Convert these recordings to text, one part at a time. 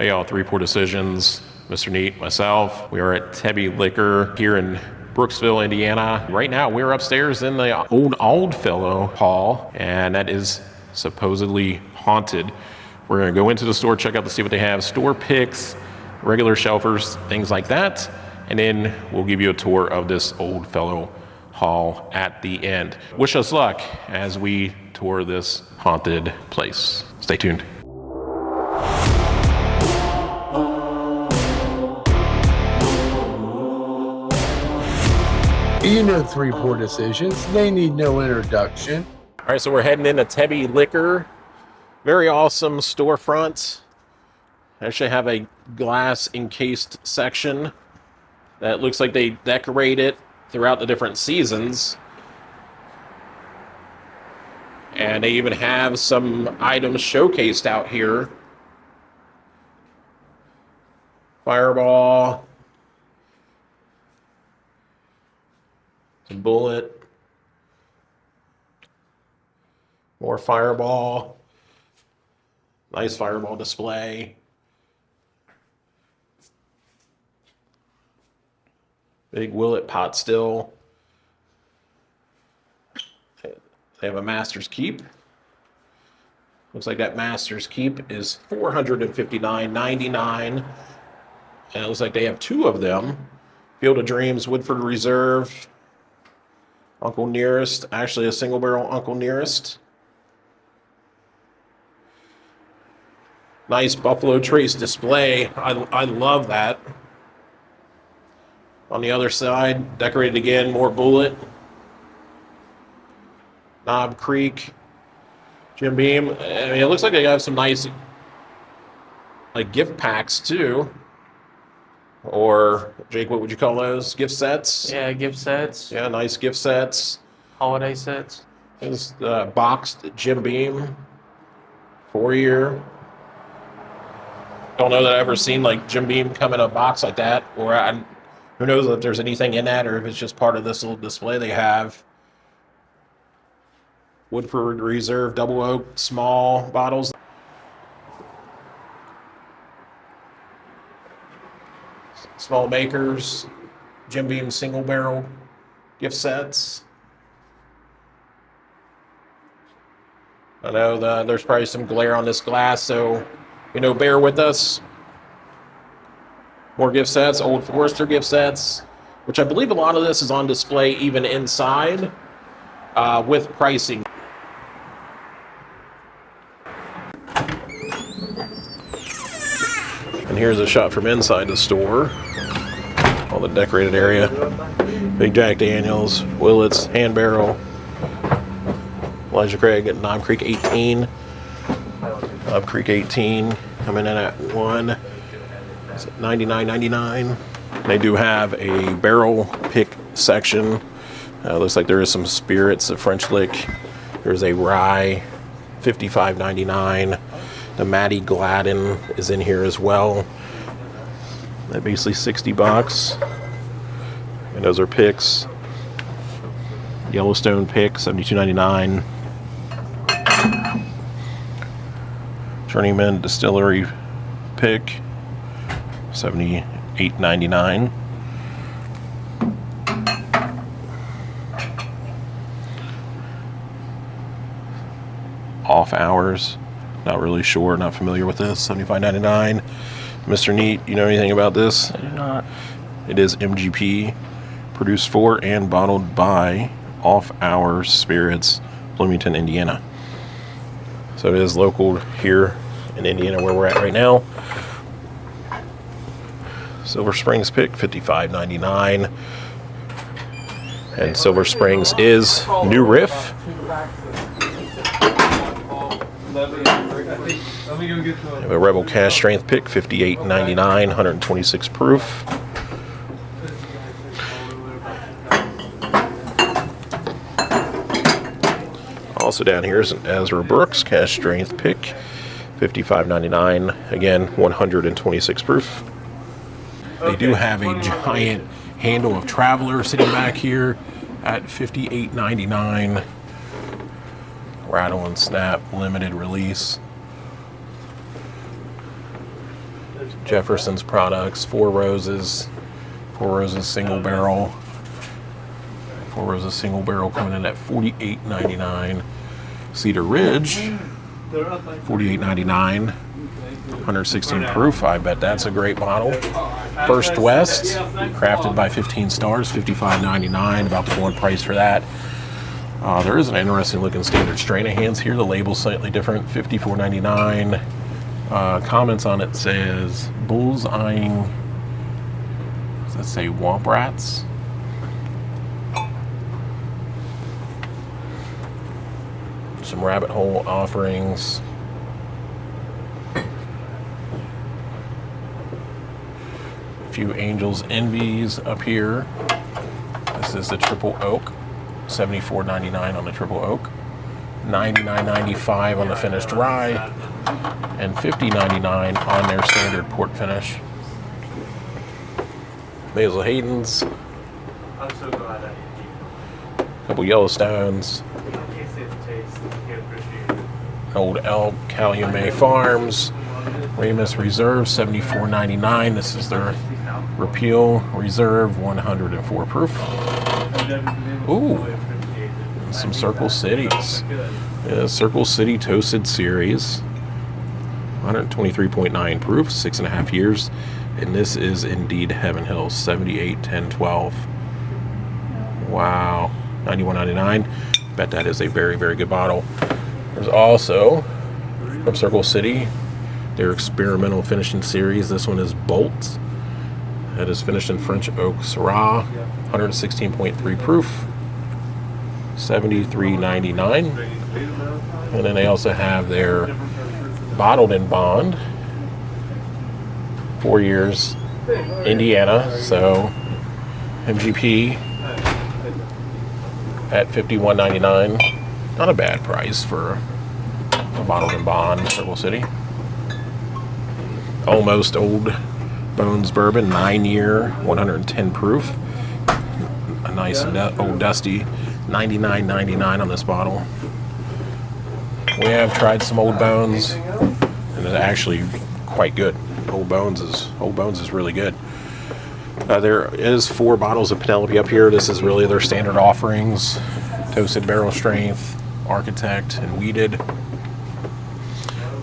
Hey y'all, Threepourdecisions, Mr. Neat, myself. We are at Tebbe Liquor here in Brookville, Indiana. Right now, we're upstairs in the Oldfellow Hall, and that is supposedly haunted. We're gonna go into the store, check out to see what they have, store picks, regular shelfers, things like that, and then we'll give you a tour of this Oldfellow Hall at the end. Wish us luck as we tour this haunted place. Stay tuned. You know Threepourdecisions, they need no introduction. All right, so we're heading into Tebbe Liquor. Very awesome storefront. Actually have a glass encased section that looks like they decorate it throughout the different seasons. And they even have some items showcased out here. Fireball. Some Bullet. More Fireball. Nice Fireball display. Big Willet pot still. They have a Master's Keep. Looks like that Master's Keep is $459.99. And it looks like they have two of them. Field of Dreams, Woodford Reserve, Uncle Nearest. Actually a single barrel Uncle Nearest. Nice Buffalo Trace display. I love that. On the other side, decorated again, more Bullet. Knob Creek, Jim Beam. I mean, it looks like they have some nice, like, gift packs too. Or, Jake, what would you call those? Gift sets? Yeah, gift sets, Yeah, nice gift sets. holiday sets. This boxed Jim Beam, 4-year. Don't know that I've ever seen like Jim Beam come in a box like that, or who knows if there's anything in that, or if it's just part of this little display they have. Woodford Reserve Double Oak small bottles. Small makers, Jim Beam single barrel gift sets. I know there's probably some glare on this glass, so bear with us. More gift sets, Old Forester gift sets, which I believe a lot of this is on display even inside with pricing. And here's a shot from inside the store. All the decorated area. Big Jack Daniels, Willett's, Hand Barrel, Elijah Craig at Knob Creek 18. Knob Creek 18 coming in at $99.99. They do have a barrel pick section. Looks like there is some spirits, a French lick. There's a rye, $55.99. The Matty Gladden is in here as well. That basically $60. And those are picks. Yellowstone pick, $72.99. Journeyman Distillery pick, $78.99. Off hours, not really sure, not familiar with this, $75.99. Mr. Neat, you know anything about this? I do not. It is MGP, produced for and bottled by Off Hours Spirits, Bloomington, Indiana. So it is local here in Indiana where we're at right now. Silver Springs pick, $55.99. And Silver Springs is New Riff. We have a Rebel Cash Strength pick, $58.99, 126 proof. Also down here is an Ezra Brooks Cash Strength pick, $55.99, again 126 proof. They do have a giant handle of Traveler sitting back here at $58.99. Rattle and Snap limited release. Jefferson's products, Four Roses single barrel. Four Roses single barrel coming in at $48.99. Cedar Ridge, $48.99. 116 proof. I bet that's a great bottle. First West, crafted by 15 Stars, $55.99. About the going price for that. There is an interesting looking standard strain of hands here. The label's slightly different, $54.99. Comments on it says bulls eyeing. Does that say womp rats? Some rabbit hole offerings. A few Angels Envies up here. This is the Triple Oak, $74.99 on the Triple Oak, $99.95 on the finished rye, and $50.99 on their standard port finish. Basil Hayden's, I'm so glad I a couple Yellowstones, can't say the taste. I can't appreciate it. Old Elk, Calumet Farms, Ramus Reserve, $74.99. This is their Repeal Reserve, 104 proof. Ooh, and some Circle Cities. Yeah, Circle City Toasted Series, 123.9 proof, 6.5 years. And this is indeed Heaven Hill, 78, 10, 12. Wow, $91.99. Bet that is a very, very good bottle. There's also, from Circle City, their experimental finishing series. This one is Bolt. That is finished in French Oak Syrah, 116.3 proof, $73.99. And then they also have their bottled in bond, 4 years, Indiana. So MGP at $51.99. Not a bad price for a bottled in bond, Circle City. Almost Old Bones Bourbon, 9-year, 110 proof. A nice old dusty, $99.99 on this bottle. We have tried some Old Bones, and it's actually quite good. Old Bones is really good. There is 4 bottles of Penelope up here. This is really their standard offerings: Toasted Barrel Strength, Architect, and Weeded.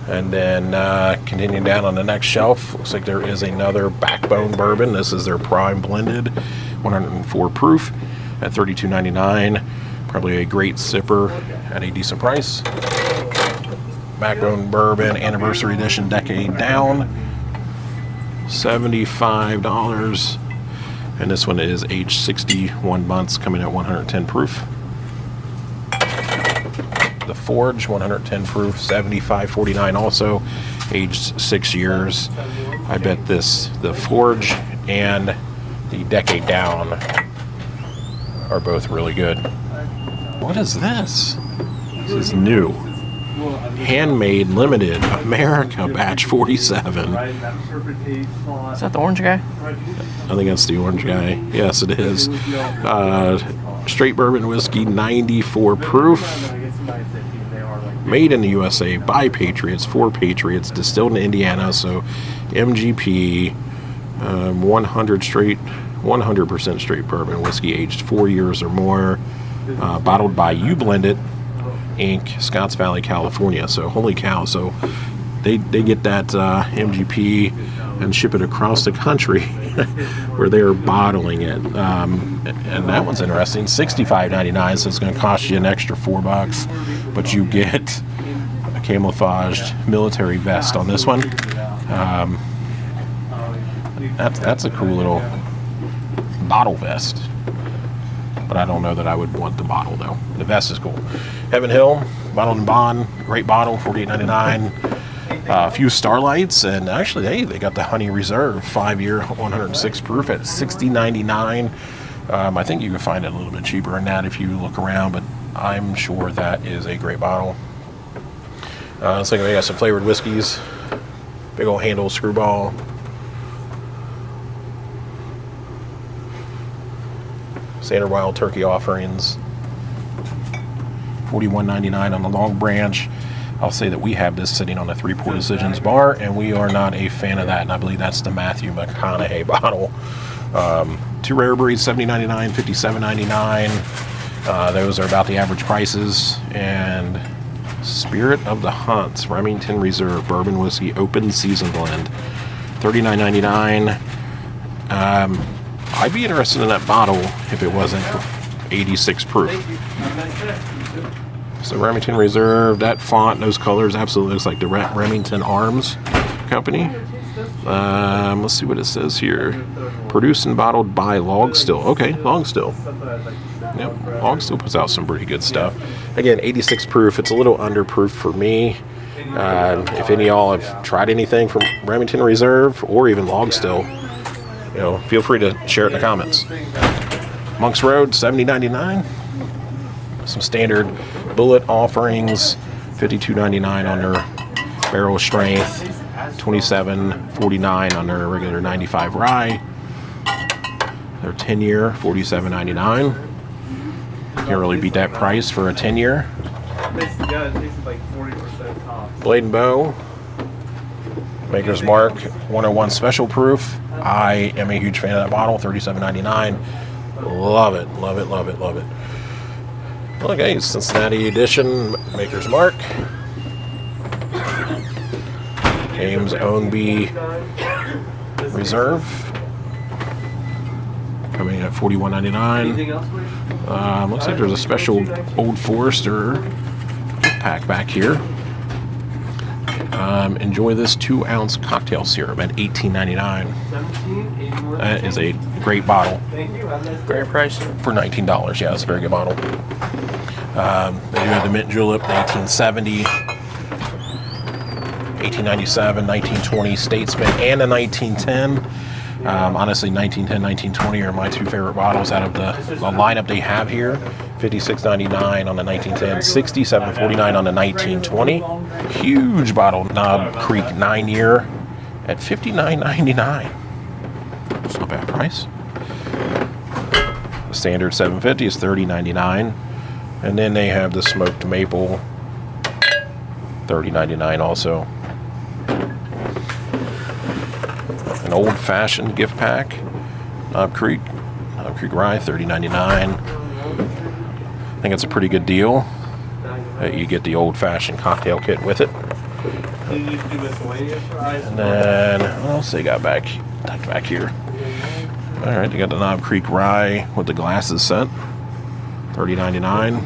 And then continuing down on the next shelf, looks like there is another Backbone Bourbon. This is their Prime Blended, 104 proof at $32.99. Probably a great sipper at a decent price. Backbone Bourbon Anniversary Edition Decade Down, $75. And this one is aged 61 months, coming at 110 proof. The Forge, 110 proof, $75.49 also, aged 6 years. I bet the Forge and the Decade Down are both really good. What is this? This is new. Handmade Limited America Batch 47. Is that the orange guy? I think that's the orange guy. Yes, it is. Straight bourbon whiskey, 94 proof. Made in the USA by Patriots for Patriots, distilled in Indiana. So MGP, 100% straight bourbon whiskey, aged 4 years or more. Bottled by You Blend It Inc., Scotts Valley, California. So holy cow! So they get that MGP and ship it across the country where they're bottling it. And that one's interesting. $65.99, so it's going to cost you an extra $4, but you get a camouflaged military vest on this one. That's a cool little bottle vest, but I don't know that I would want the bottle though. The vest is cool. Heaven Hill, bottled in bond, great bottle, $48.99. A few Starlights, and actually, hey, they got the Honey Reserve, 5-year, 106 proof at $60.99. I think you can find it a little bit cheaper than that if you look around, but I'm sure that is a great bottle. Looks like we got some flavored whiskeys. Big old handle Screwball. Standard Wild Turkey offerings. $41.99 on the Long Branch. I'll say that we have this sitting on the Three-Pour-Decisions bar, and we are not a fan of that, and I believe that's the Matthew McConaughey bottle. Two rare breeds, $70.99, $57.99. Those are about the average prices. And Spirit of the Hunts, Remington Reserve Bourbon Whiskey Open Season Blend, $39.99. I'd be interested in that bottle if it wasn't 86 proof. So Remington Reserve, that font, those colors, absolutely looks like the Remington Arms Company. Let's see what it says here. Produced and bottled by Log Still. Okay, Log Still. Yep, Log Still puts out some pretty good stuff. Again, 86 proof. It's a little underproof for me. If any of y'all have tried anything from Remington Reserve or even Log Still, you know, feel free to share it in the comments. Monks Road, $70.99. Some standard bullet offerings, $52.99 on their barrel strength, $27.49 on their regular 95 rye. Their 10-year, $47.99. Can't really beat that price for a 10-year. Blade and Bow, Maker's Mark, 101 Special Proof. I am a huge fan of that bottle, $37.99. Love it, love it, love it, love it. Okay, Cincinnati edition, Maker's Mark. James Ownby Reserve. Coming in at $41.99. Looks like there's a special Old Forester pack back here. Enjoy this 2-ounce cocktail syrup at $18.99. That is a great bottle. Great price. For $19. Yeah, that's a very good bottle. They do have the mint julep, the 1870, 1897, 1920 Statesman, and a 1910. Honestly, 1910, 1920 are my two favorite bottles out of the lineup they have here. $56.99 on the 1910, $67.49 on the 1920. Huge bottle, Knob Creek 9-year at $59.99. It's not a bad price. The standard 750 is $30.99. And then they have the smoked maple, $30.99 also. An old-fashioned gift pack, Knob Creek Rye, $30.99. I think it's a pretty good deal. You get the old-fashioned cocktail kit with it. And then, what else they got back here? All right, they got the Knob Creek Rye with the glasses set, $30.99.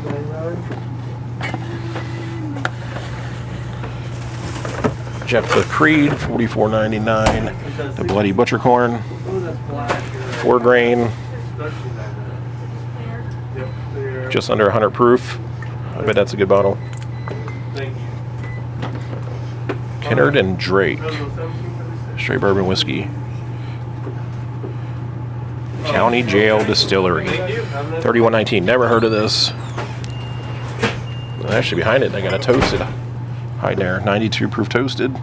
Jephthah Creed, $44.99. The Bloody Butchercorn, 4 grain, just under 100 proof. I bet that's a good bottle. Kennard and Drake, straight bourbon whiskey. County Jail Distillery, $31.19. Never heard of this. Actually, behind it, they got a toasted hide there, 92 proof toasted.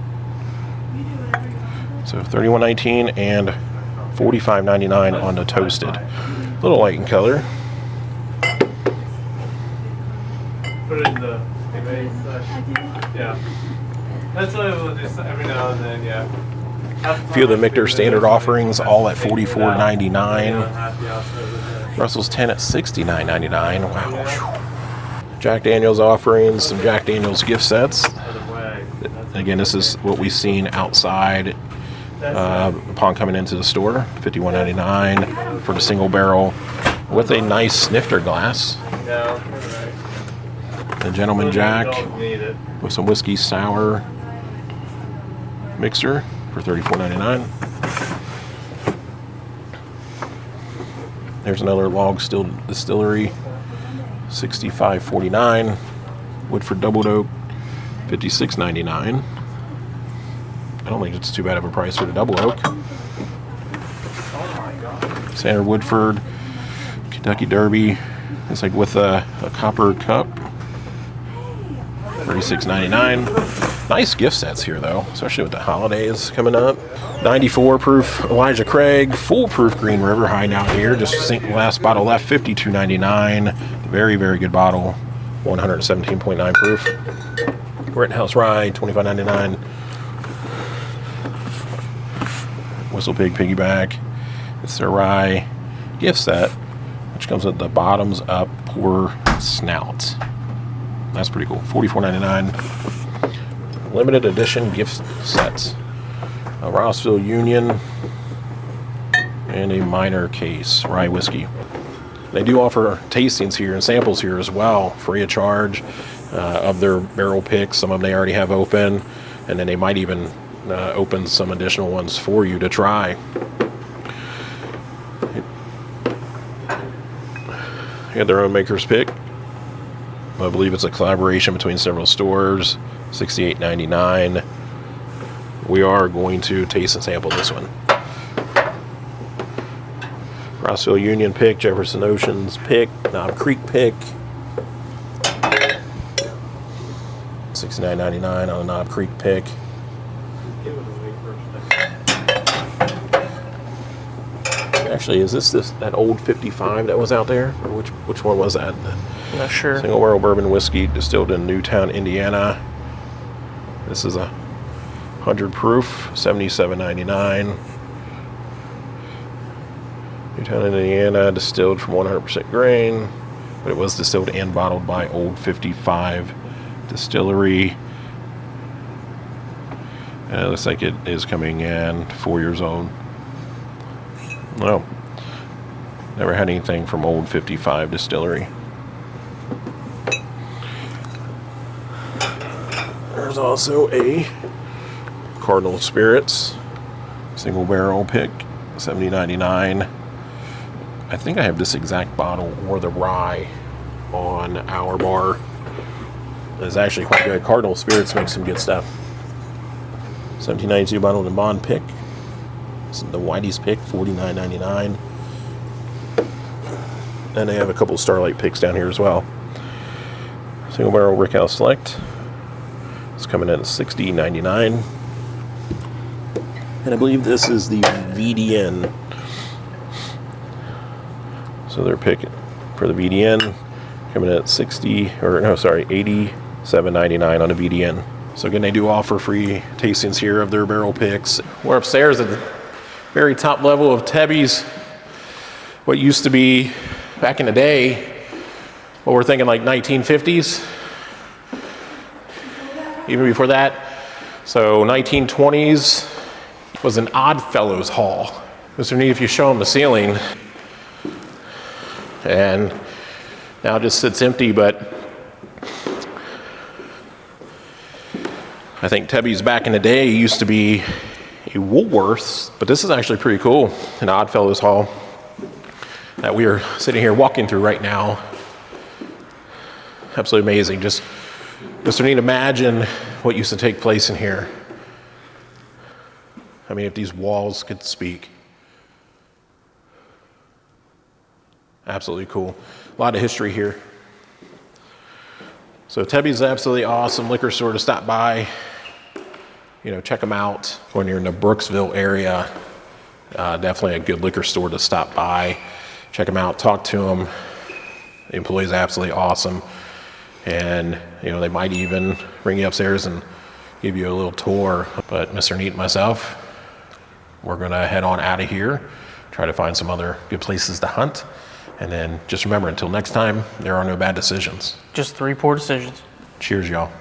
So $31.19 and $45.99 on the toasted. A little light in color. Put it in the yeah. That's what we'll do every now and then, yeah. A few of the Michter standard offerings, all at $44.99. Russell's 10 at $69.99. Wow. Jack Daniel's offerings, some Jack Daniel's gift sets. Again, this is what we've seen outside upon coming into the store. $51.99 for the single barrel with a nice snifter glass. The Gentleman Jack with some whiskey sour mixer for $34.99. There's another Log Still Distillery, $65.49. Woodford Double Oak, $56.99. I don't think it's too bad of a price for the Double Oak. Standard Woodford, Kentucky Derby. It's like with a copper cup. $36.99. Nice gift sets here, though, especially with the holidays coming up. 94 proof Elijah Craig, foolproof Green River hiding out here. Just last bottle left, $52.99. Very, very good bottle. 117.9 proof. Rittenhouse Rye, $25.99. Whistle Pig Piggyback. It's their rye gift set, which comes with the bottoms up pour snout. That's pretty cool. $44.99. Limited edition gift sets. A Rossville Union and a minor case rye whiskey. They do offer tastings here and samples here as well, free of charge, of their barrel picks. Some of them they already have open, and then they might even open some additional ones for you to try. They got their own maker's pick. I believe it's a collaboration between several stores. $68.99. We are going to taste and sample this one. Rossville Union pick, Jefferson Oceans pick, Knob Creek pick. $69.99 on a Knob Creek pick. Actually, is this that old 55 that was out there? Or which one was that? Not sure. Single barrel bourbon whiskey distilled in Newtown, Indiana. This is a 100 proof, $77.99. Newtown, Indiana, distilled from 100% grain, but it was distilled and bottled by Old 55 Distillery. And it looks like it is coming in 4 years old. No, never had anything from Old 55 Distillery. There's also a Cardinal Spirits single barrel pick, $70.99. I think I have this exact bottle or the rye on our bar. It's actually quite good. Cardinal Spirits makes some good stuff. $17.92 bottled and bond pick. This is the Whitey's pick, $49.99. And they have a couple of Starlight picks down here as well. Single barrel Rickhouse Select. It's coming in at $60.99. And I believe this is the VDN. So they're picking for the VDN, coming in at $87.99 on a VDN. So again, they do offer free tastings here of their barrel picks. We're upstairs at the very top level of Tebbe's. What used to be, back in the day, what we're thinking like 1950s, even before that. So 1920s was an Oddfellows Hall. Mr. Neat, if you show them the ceiling, and now it just sits empty, but I think Tebbe's back in the day used to be a Woolworths, but this is actually pretty cool, an Oddfellows Hall that we are sitting here walking through right now. Absolutely amazing. Just Mr. Neat, imagine what used to take place in here. I mean, if these walls could speak. Absolutely cool. A lot of history here. So Tebbe's absolutely awesome liquor store to stop by. You know, check them out when you're in the Brooksville area. Definitely a good liquor store to stop by. Check them out, talk to them. The employees are absolutely awesome. And, you know, they might even bring you upstairs and give you a little tour. But Mr. Neat and myself, we're going to head on out of here, try to find some other good places to hunt. And then just remember, until next time, there are no bad decisions. Just 3 poor decisions. Cheers, y'all.